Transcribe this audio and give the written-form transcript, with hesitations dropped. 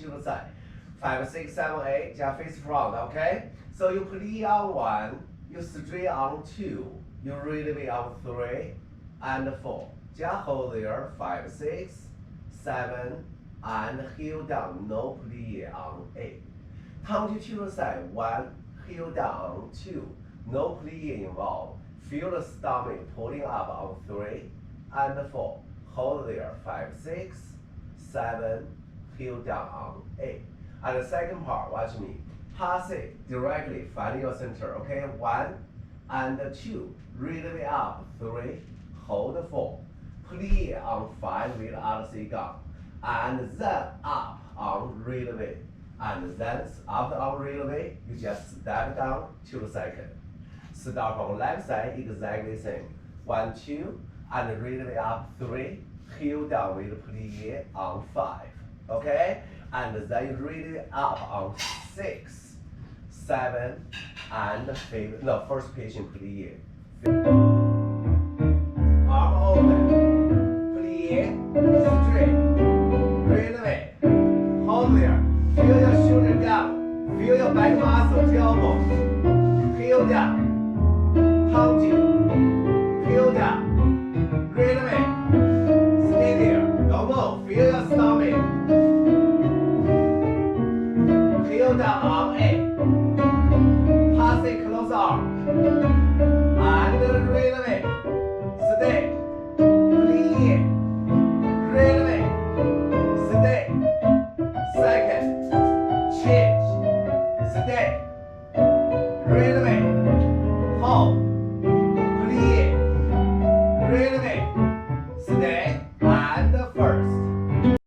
to the side. 5, 6, 7, 8, just face front, okay? So you plie on 1, you straight on 2, you release on 3 and 4. Just hold there, 5, 6, 7, and heel down, no plie on 8. Turn to the side, 1, heel down, 2, no plie involved. Feel the stomach pulling up on 3 and 4. Hold there, 5, 6, 7, heel down on 8. And the second part, watch me. Pass it directly, find your center, okay? 1 and 2, release up, 3, hold 4. Plie on 5 with other gun. And then up on release. And then after on release, you just step down to the second. Start from left side, exactly same. 1, 2, and release up 3, heel down with plie on 5. Okay? And then release up on 6, 7, and 5. No, first patient plie. Arm open. Plie, straight. Release. Hold there. Feel your shoulder down. Feel your back muscle, elbow. Heel down. Turn to